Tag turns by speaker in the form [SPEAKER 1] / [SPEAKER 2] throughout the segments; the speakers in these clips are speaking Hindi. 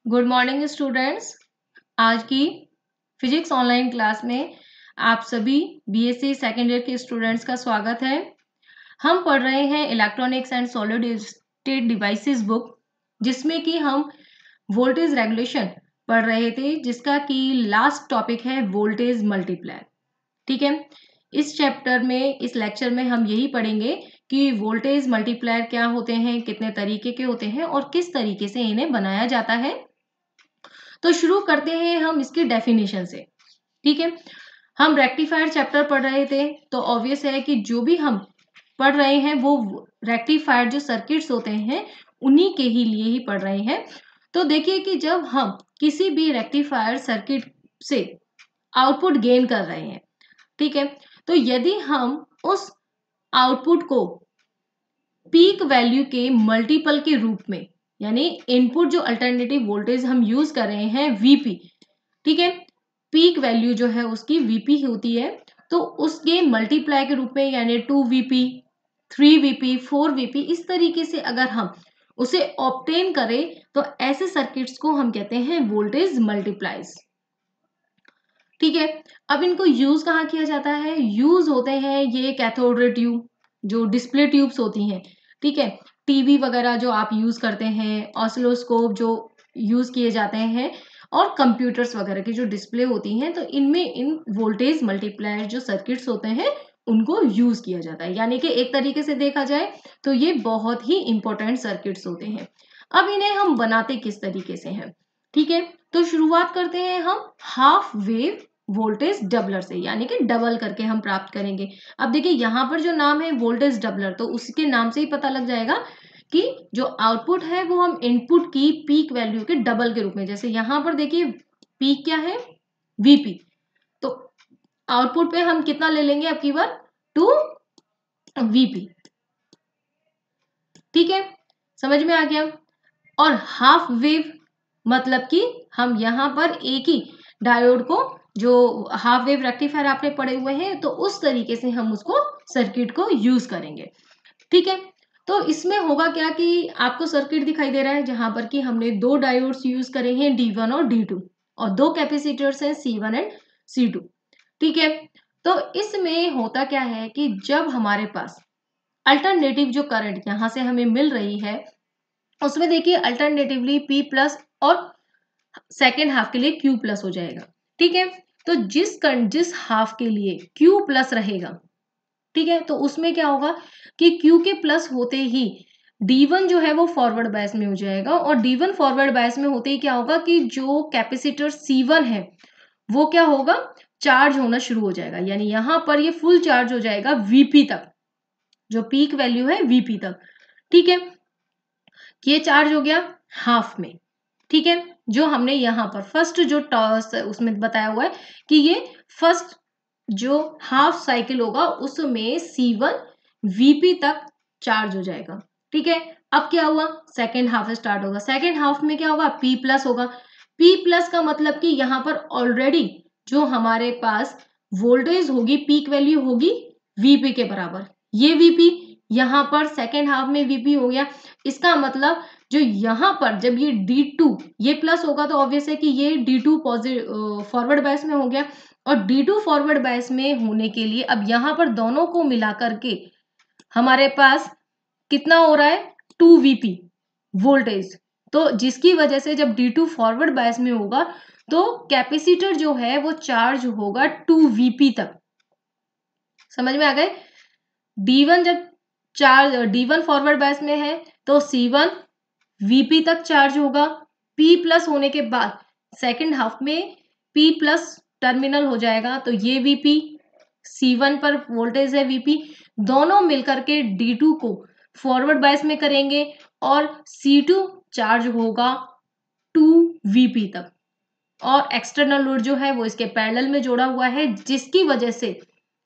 [SPEAKER 1] Good morning students. आज की फिजिक्स ऑनलाइन क्लास में आप सभी बीएससी सेकेंड ईयर के स्टूडेंट्स का स्वागत है। हम पढ़ रहे हैं electronics and solid state devices book, जिसमें कि हम वोल्टेज रेगुलेशन पढ़ रहे थे, जिसका कि लास्ट टॉपिक है वोल्टेज मल्टीप्लायर। ठीक है, इस चैप्टर में, इस लेक्चर में हम यही पढ़ेंगे कि वोल्टेज मल्टीप्लायर क्या होते हैं, कितने तरीके के होते हैं और किस तरीके से इन्हें बनाया जाता है। तो शुरू करते हैं हम इसकी डेफिनेशन से। ठीक है, हम रेक्टिफायर चैप्टर पढ़ रहे थे, तो ऑब्वियस है कि जो भी हम पढ़ रहे हैं वो रेक्टिफायर जो सर्किट्स होते हैं उन्हीं के ही लिए ही पढ़ रहे हैं। तो देखिए कि जब हम किसी भी रेक्टिफायर सर्किट से आउटपुट गेन कर रहे हैं, ठीक है, तो यदि हम उस आउटपुट को पीक वैल्यू के मल्टीपल के रूप में, यानी इनपुट जो अल्टरनेटिव वोल्टेज हम यूज कर रहे हैं वीपी, ठीक है, पीक वैल्यू जो है उसकी वीपी होती है, तो उसके मल्टीप्लाई के रूप में, यानी 2 वीपी, 3 वीपी, 4 वीपी, इस तरीके से अगर हम उसे ऑब्टेन करें तो ऐसे सर्किट्स को हम कहते हैं वोल्टेज मल्टीप्लाइज। ठीक है, अब इनको यूज कहाँ किया जाता है? यूज होते हैं ये कैथोड रे ट्यूब, जो डिस्प्ले ट्यूब्स होती हैं, ठीक है, टीवी वगैरह जो आप यूज करते हैं, ऑसिलोस्कोप जो यूज किए जाते हैं, और कंप्यूटर्स वगैरह की जो डिस्प्ले होती हैं, तो इनमें इन वोल्टेज मल्टीप्लायर जो सर्किट्स होते हैं उनको यूज किया जाता है। यानी कि एक तरीके से देखा जाए तो ये बहुत ही इंपॉर्टेंट सर्किट्स होते हैं। अब इन्हें हम बनाते किस तरीके से हैं? ठीक है, तो शुरुआत करते हैं हम हाफ वेव वोल्टेज डबलर से, यानी कि डबल करके हम प्राप्त करेंगे। अब देखिए यहाँ पर जो नाम है वोल्टेज डबलर, तो उसके नाम से ही पता लग जाएगा कि जो आउटपुट है वो हम इनपुट की पीक वैल्यू के डबल के रूप में, जैसे यहाँ पर देखिए पीक क्या है, वीपी, तो आउटपुट पे हम कितना ले लेंगे अब की बार, 2 वीपी। ठीक है, समझ में आ गया। और हाफ वेव मतलब कि हम यहाँ पर एक ही डायोड को, जो हाफ वेव रेक्टिफायर आपने पढ़े हुए हैं, तो उस तरीके से हम उसको सर्किट को यूज करेंगे। ठीक है, तो इसमें होगा क्या कि आपको सर्किट दिखाई दे रहा है जहां पर कि हमने दो डायोड्स यूज करे हैं, D1 और D2, और दो कैपेसिटर्स हैं C1 एंड C2। ठीक है, तो इसमें होता क्या है कि जब हमारे पास अल्टरनेटिव जो करंट यहां से हमें मिल रही है, उसमें देखिए अल्टरनेटिवली P प्लस और सेकेंड हाफ के लिए Q प्लस हो जाएगा। ठीक है, तो जिस हाफ के लिए Q प्लस रहेगा, ठीक है, तो उसमें क्या होगा कि Q के प्लस होते ही D1 जो है वो फॉरवर्ड बायस में हो जाएगा, और D1 फॉरवर्ड बायस में होते ही क्या होगा कि जो कैपेसिटर C1 है वो क्या होगा, चार्ज होना शुरू हो जाएगा। यानी यहां पर ये फुल चार्ज हो जाएगा Vp तक, जो पीक वैल्यू है Vp तक। ठीक है, ये चार्ज हो गया हाफ में। ठीक है, जो हमने यहाँ पर फर्स्ट जो टॉस उसमें बताया हुआ है कि ये फर्स्ट जो हाफ साइकिल होगा उसमें C1 Vp तक चार्ज हो जाएगा। ठीक है, अब क्या हुआ, सेकेंड हाफ स्टार्ट होगा। सेकेंड हाफ में क्या होगा, P प्लस होगा। P प्लस का मतलब कि यहाँ पर ऑलरेडी जो हमारे पास वोल्टेज होगी, पीक वैल्यू होगी Vp के बराबर। ये Vp यहाँ पर सेकेंड हाफ में Vp हो गया। इसका मतलब जो यहाँ पर जब ये D2 ये प्लस होगा, तो ऑब्वियस है कि ये D2 पॉजिटिव फॉरवर्ड बायस में हो गया, और D2 फॉरवर्ड बायस में होने के लिए अब यहाँ पर दोनों को मिला करके हमारे पास कितना हो रहा है, 2Vp वोल्टेज। तो जिसकी वजह से जब D2 फॉरवर्ड बायस में होगा तो कैपेसिटर जो है वो चार्ज होगा 2Vp तक। समझ में आ गए? D1 जब चार्ज, D1 फॉरवर्ड बायस में है तो C1 Vp तक चार्ज होगा। P प्लस होने के बाद सेकेंड हाफ में P प्लस टर्मिनल हो जाएगा, तो ये Vp, C1 पर वोल्टेज है Vp, दोनों मिलकर के D2 को फॉरवर्ड बायस में करेंगे और C2 चार्ज होगा 2Vp तक, और एक्सटर्नल लोड जो है वो इसके पैरेलल में जोड़ा हुआ है, जिसकी वजह से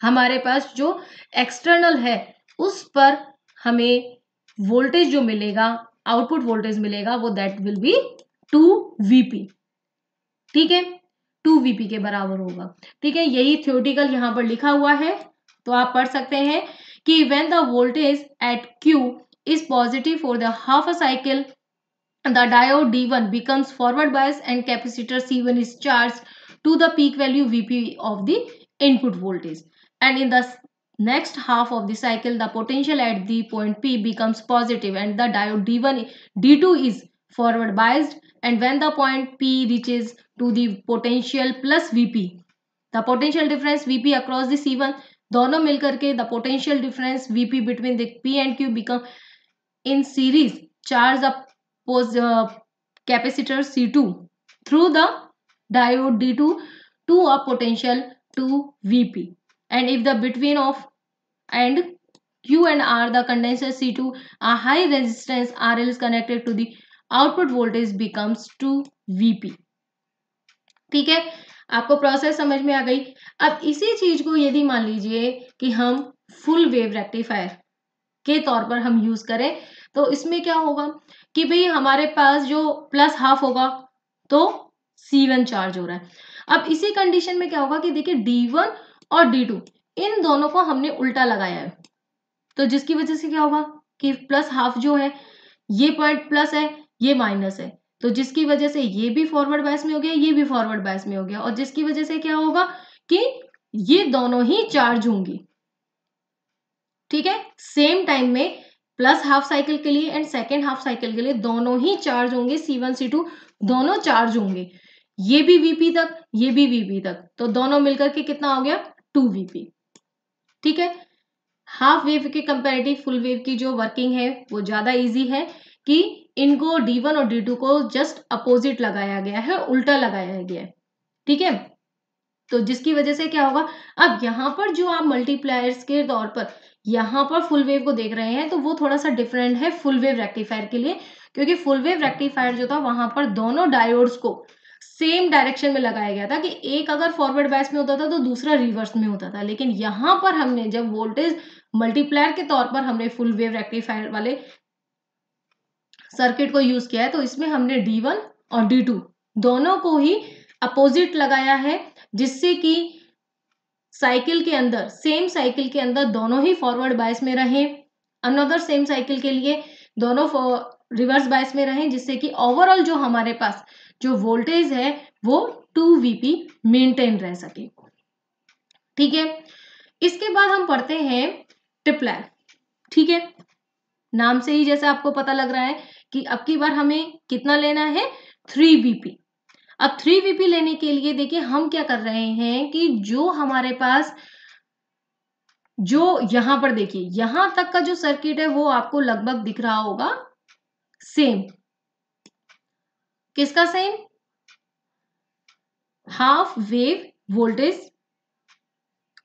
[SPEAKER 1] हमारे पास जो एक्सटर्नल है उस पर हमें वोल्टेज जो मिलेगा, आउटपुट वोल्टेज मिलेगा, वो दैट विल बी 2Vp। ठीक है, 2Vp के बराबर होगा। ठीक है, यही थ्योरेटिकल यहाँ पर लिखा हुआ है, तो आप पढ़ सकते हैं कि when the voltage at Q is positive for the half a cycle, the diode D1 becomes forward bias and capacitor C1 is charged to the peak value Vp of the input voltage. And in the next half of the cycle, the potential at the point P becomes positive and the diode D2 is forward biased. And when the point P reaches to the potential plus Vp, the potential difference Vp across the C1, दोनों मिलकर के the potential difference Vp between the P and Q become in series charge the capacitor C2 through the diode D2 to a potential to Vp. And if the between of and Q and R, the condenser C2, a high resistance RL is connected to the output voltage becomes to Vp. ठीक है, आपको प्रोसेस समझ में आ गई। अब इसी चीज को यदि मान लीजिए कि हम फुल वेव रेक्टिफायर के तौर पर हम यूज करें, तो इसमें क्या होगा कि भाई हमारे पास जो प्लस हाफ होगा तो C1 चार्ज हो रहा है। अब इसी कंडीशन में क्या होगा कि देखिए D1 और D2 इन दोनों को हमने उल्टा लगाया है, तो जिसकी वजह से क्या होगा कि प्लस हाफ जो है ये पॉइंट प्लस है, ये माइनस है, तो जिसकी वजह से ये भी फॉरवर्ड बायस में हो गया, ये भी फॉरवर्ड बायस में हो गया, और जिसकी वजह से क्या होगा कि ये दोनों ही चार्ज होंगी। ठीक है, सेम टाइम में प्लस हाफ साइकिल के लिए एंड सेकेंड हाफ साइकिल के लिए दोनों ही चार्ज होंगे, C1 C2 दोनों चार्ज होंगे, ये भी Vp तक, ये भी Vp तक, तो दोनों मिलकर के कितना हो गया 2 Vp। ठीक है, हाफ वेव के कंपैरेटिव फुल वेव की जो वर्किंग है वो ज्यादा इजी है कि इनको D1 और D2 को जस्ट अपोजिट लगाया गया है, उल्टा लगाया गया है। ठीक है, तो जिसकी वजह से क्या होगा, अब यहाँ पर जो आप मल्टीप्लायर्स के तौर पर यहाँ पर फुल वेव को देख रहे हैं तो वो थोड़ा सा डिफरेंट है फुल वेव रेक्टिफायर के लिए, क्योंकि फुल वेव रेक्टिफायर जो था वहां पर दोनों डायोड्स को सेम डायरेक्शन में लगाया गया था कि एक अगर फॉरवर्ड बायस में होता था तो दूसरा रिवर्स में होता था। लेकिन यहाँ पर हमने जब वोल्टेज मल्टीप्लायर के तौर पर हमने फुल वेव रेक्टिफायर वाले सर्किट को यूज किया है, तो इसमें हमने D1 और D2 दोनों को ही अपोजिट लगाया है, जिससे कि साइकिल के अंदर, सेम साइकिल के अंदर दोनों ही फॉरवर्ड बायस में रहे, अनदर सेम साइकिल के लिए दोनों रिवर्स बायस में रहे, जिससे कि ओवरऑल जो हमारे पास जो वोल्टेज है वो 2 Vp मेंटेन रह सके। ठीक है, इसके बाद हम पढ़ते हैं ट्रिप्लायर। ठीक है, नाम से ही जैसे आपको पता लग रहा है कि अब की बार हमें कितना लेना है 3 Vp। अब 3 Vp लेने के लिए देखिए हम क्या कर रहे हैं कि जो हमारे पास जो यहां पर देखिए यहां तक का जो सर्किट है वो आपको लगभग दिख रहा होगा सेम। किसका same? Half wave voltage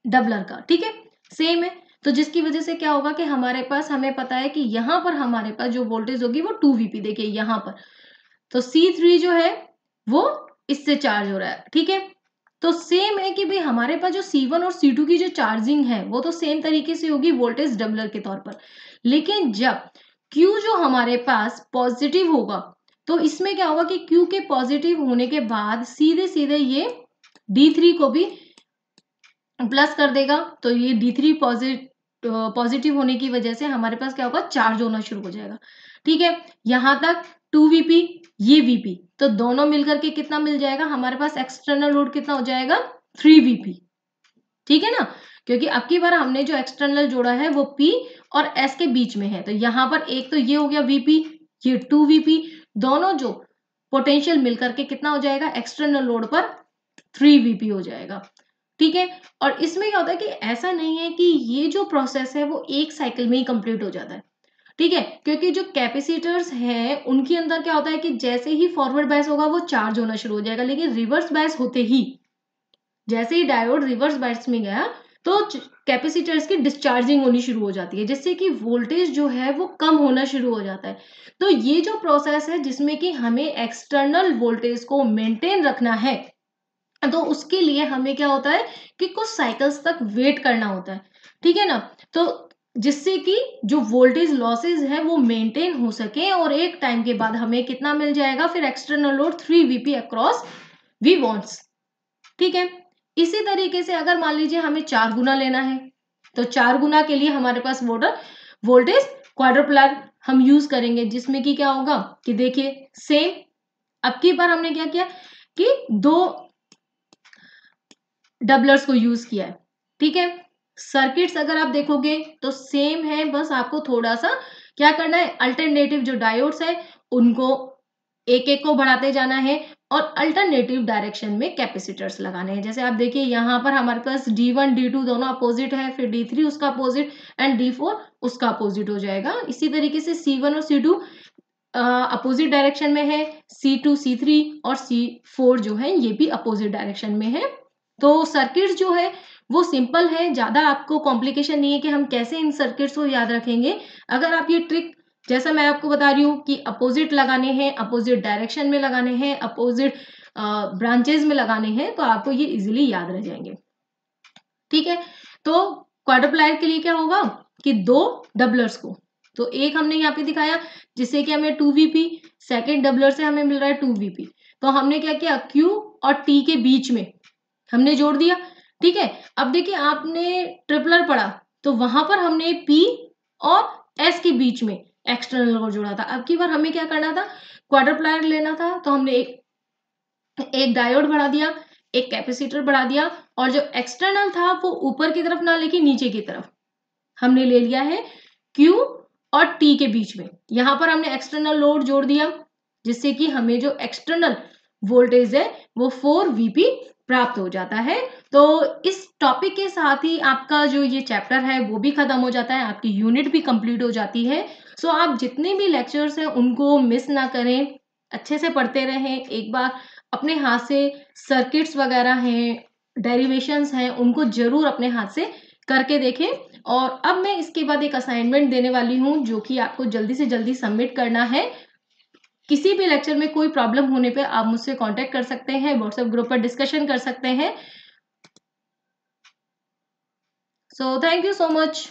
[SPEAKER 1] doubler का। ठीक है, सेम है, तो जिसकी वजह से क्या होगा कि हमारे पास, हमें पता है कि यहां पर हमारे पास जो वोल्टेज होगी वो 2 Vp। देखिए यहां पर तो C3 जो है वो इससे चार्ज हो रहा है। ठीक है, तो सेम है कि भाई हमारे पास जो C1 और C2 की जो चार्जिंग है वो तो सेम तरीके से होगी वोल्टेज डबलर के तौर पर, लेकिन जब Q जो हमारे पास पॉजिटिव होगा तो इसमें क्या होगा कि Q के पॉजिटिव होने के बाद सीधे सीधे ये D3 को भी प्लस कर देगा, तो ये D3 पॉजिटिव होने की वजह से हमारे पास क्या होगा, चार्ज होना शुरू हो जाएगा। ठीक है, यहां तक 2 Vp, ये Vp, तो दोनों मिलकर के कितना मिल जाएगा हमारे पास, एक्सटर्नल लोड कितना हो जाएगा 3 Vp। ठीक है ना, क्योंकि अब की बार हमने जो एक्सटर्नल जोड़ा है वो P और S के बीच में है, तो यहां पर एक तो ये हो गया Vp, ये 2 Vp, दोनों जो पोटेंशियल मिलकर के कितना हो जाएगा, एक्सटर्नल लोड पर 3 Vp हो जाएगा। ठीक है, और इसमें क्या होता है कि ऐसा नहीं है कि ये जो प्रोसेस है वो एक साइकिल में ही कंप्लीट हो जाता है। ठीक है, क्योंकि जो कैपेसिटर्स हैं उनके अंदर क्या होता है कि जैसे ही फॉरवर्ड बायस होगा वो चार्ज होना शुरू हो जाएगा, लेकिन रिवर्स बायस होते ही, जैसे ही डायोड रिवर्स बायस में गया तो कैपेसिटर्स की डिस्चार्जिंग होनी शुरू हो जाती है, जिससे कि वोल्टेज जो है वो कम होना शुरू हो जाता है। तो ये जो प्रोसेस है जिसमें कि हमें एक्सटर्नल वोल्टेज को मेंटेन रखना है, तो उसके लिए हमें क्या होता है कि कुछ साइकिल्स तक वेट करना होता है। ठीक है ना, तो जिससे कि जो वोल्टेज लॉसेस है वो मेंटेन हो सके और एक टाइम के बाद हमें कितना मिल जाएगा फिर external load 3 Vp across V wants. ठीक है, इसी तरीके से अगर मान लीजिए हमें 4 गुना लेना है, तो 4 गुना के लिए हमारे पास वोल्टेज क्वाड्रुप्लार हम यूज करेंगे, जिसमें कि क्या होगा कि देखिए सेम अब की बार हमने क्या किया कि 2 डबलर्स को यूज किया है, ठीक है। सर्किट्स अगर आप देखोगे तो सेम है, बस आपको थोड़ा सा क्या करना है, अल्टरनेटिव जो डायोड्स है उनको एक एक को बढ़ाते जाना है और अल्टरनेटिव डायरेक्शन में कैपेसिटर्स लगाने हैं। जैसे आप देखिए यहाँ पर हमारे पास D1 D2 दोनों अपोजिट है, फिर D3 उसका अपोजिट एंड D4 उसका अपोजिट हो जाएगा। इसी तरीके से C1 और C2 अपोजिट डायरेक्शन में है, C2 C3 और C4 जो है ये भी अपोजिट डायरेक्शन में है। तो सर्किट्स जो है वो सिंपल है, ज्यादा आपको कॉम्प्लिकेशन नहीं है कि हम कैसे इन सर्किट्स को याद रखेंगे। अगर आप ये ट्रिक जैसा मैं आपको बता रही हूँ कि अपोजिट लगाने हैं, अपोजिट डायरेक्शन में लगाने हैं, अपोजिट ब्रांचेज में लगाने हैं, तो आपको ये इजीली याद रह जाएंगे, ठीक है। तो क्वाड्रप्लायर के लिए क्या होगा कि 2 डबलर्स को, तो एक हमने यहाँ पे दिखाया जिससे कि हमें 2Vp, सेकेंड डबलर से हमें मिल रहा है 2Vp, तो हमने क्या किया Q और T के बीच में हमने जोड़ दिया, ठीक है। अब देखिए आपने ट्रिपलर पढ़ा तो वहां पर हमने P और S के बीच में एक्सटर्नल को जोड़ा था। अब की बार हमें क्या करना था, क्वाड्रप्लायर लेना था, तो हमने एक डायोड बढ़ा दिया, एक कैपेसिटर बढ़ा दिया और जो एक्सटर्नल था वो ऊपर की तरफ ना लेके नीचे की तरफ हमने ले लिया है Q और T के बीच में। यहां पर हमने एक्सटर्नल लोड जोड़ दिया जिससे कि हमें जो एक्सटर्नल वोल्टेज है वो 4Vp प्राप्त हो जाता है। तो इस टॉपिक के साथ ही आपका जो ये चैप्टर है वो भी खत्म हो जाता है, आपकी यूनिट भी कंप्लीट हो जाती है। सो आप जितने भी लेक्चर्स हैं उनको मिस ना करें, अच्छे से पढ़ते रहें, एक बार अपने हाथ से सर्किट्स वगैरह हैं, डेरिवेशंस हैं, उनको जरूर अपने हाथ से करके देखें। और अब मैं इसके बाद एक असाइनमेंट देने वाली हूँ जो कि आपको जल्दी से जल्दी सबमिट करना है। किसी भी लेक्चर में कोई प्रॉब्लम होने पे आप मुझसे कांटेक्ट कर सकते हैं, व्हाट्सएप ग्रुप पर डिस्कशन कर सकते हैं। So thank you so much.